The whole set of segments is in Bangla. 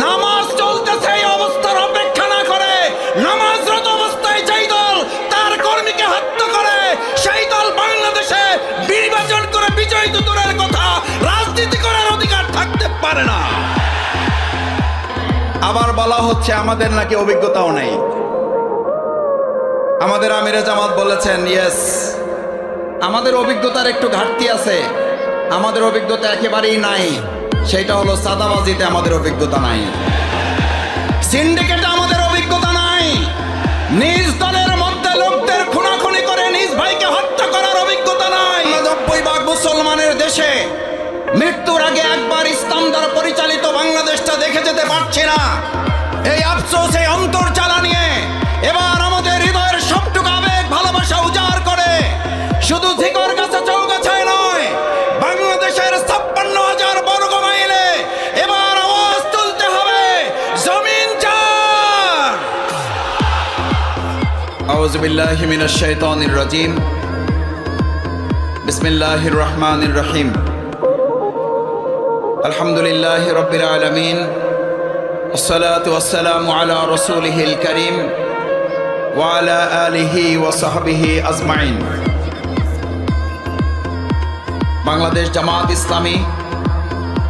নামাজ চলতেছে এই অবস্থার অপেক্ষা না করে নামাজরত অবস্থায় যেই দল তার কর্মীকে হত্যা করে সেই দল বাংলাদেশে নির্বাচন করে বিজয়ী দূরের কথা রাজনীতি করার অধিকার থাকতে পারে না। আবার বলা হচ্ছে আমাদের নাকি অভিজ্ঞতাও নেই। আমাদের আমিরে জামাত বলেছেন ইয়েস, আমাদের অভিজ্ঞতার একটু ঘাটতি আছে, আমাদের অভিজ্ঞতা একেবারেই নাই। সেটা হলো সাদাবাজিতে আমাদের অভিজ্ঞতা নাই, সিন্ডিকেটে আমাদের অভিজ্ঞতা নাই, নিজ দলের মধ্যে লোকদের খুনাখুনি করে নিজ ভাইকে হত্যা করার অভিজ্ঞতা নাই। 90% মুসলমানের দেশে মৃত্যুর আগে একবার ইসলাম দ্বারা পরিচালিত বাংলাদেশটা দেখে যেতে পারছি না। এই আফসোস, এই অন্তর জ্বালা নিয়ে এবার আমাদের হৃদয়ের সবটুকু আবেগ ভালোবাসা উজাড় করে শুধু ঝিকরগাছা চৌগাছায় নয়, বাংলাদেশের 56,000 বর্গ মাইলে এবার আওয়াজ তুলতে হবে জমিন চার। আউযু বিল্লাহি মিনাশ শাইতানির রাজিম। বিসমিল্লাহির রহমানির রহিম। আলহামদুলিল্লাহি রাব্বিল আলামিন। والصلاة والسلام على رسوله الكريم وعلى آله وصحبه أجمعين। বাংলাদেশ জামাত ইসলামী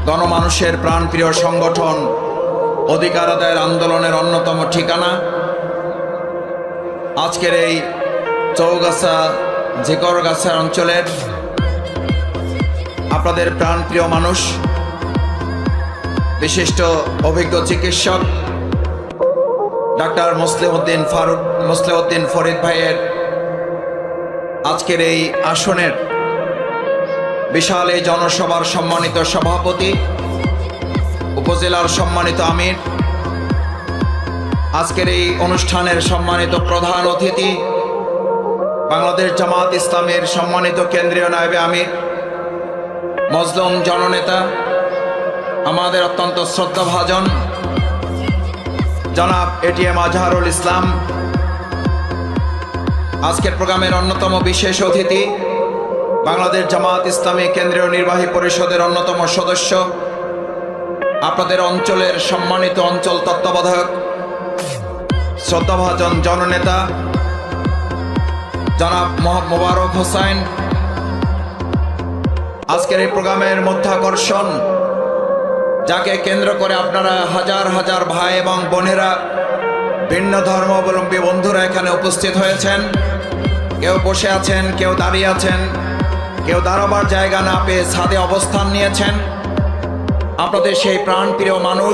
গণমানুষের প্রাণপ্রিয় সংগঠন, অধিকার আদায়ের আন্দোলনের অন্যতম ঠিকানা। আজকের এই চৌগাছা ঝিকরগাছা অঞ্চলের আপনাদের প্রাণপ্রিয় মানুষ, বিশিষ্ট অভিজ্ঞ চিকিৎসক ডাক্তার মুসলিউদ্দিন ফরিদ ভাইয়ের আজকের এই আসনের বিশাল এই জনসভার সম্মানিত সভাপতি, উপজেলার সম্মানিত আমির, আজকের এই অনুষ্ঠানের সম্মানিত প্রধান অতিথি, বাংলাদেশ জামাত ইসলামের সম্মানিত কেন্দ্রীয় নায়েবে আমির, মজলুম জননেতা, আমাদের অত্যন্ত শ্রদ্ধাভাজন জনাব এটিএম আজহারুল ইসলাম, আজকের প্রোগ্রামের অন্যতম বিশেষ অতিথি, বাংলাদেশ জামাত ইসলামী কেন্দ্রীয় নির্বাহী পরিষদের অন্যতম সদস্য, আপনাদের অঞ্চলের সম্মানিত অঞ্চল তত্ত্বাবধায়ক, শ্রদ্ধাভাজন জননেতা জনাব মোবারক হোসাইন, আজকের এই প্রোগ্রামের মধ্যাকর্ষণ, যাকে কেন্দ্র করে আপনারা হাজার হাজার ভাই এবং বোনেরা, ভিন্ন ধর্মাবলম্বী বন্ধুরা এখানে উপস্থিত হয়েছেন। কেউ বসে আছেন, কেউ দাঁড়িয়ে আছেন, কেউ দাঁড়াবার জায়গা না পেয়ে ছাদে অবস্থান নিয়েছেন। আপনাদের সেই প্রাণপ্রিয় মানুষ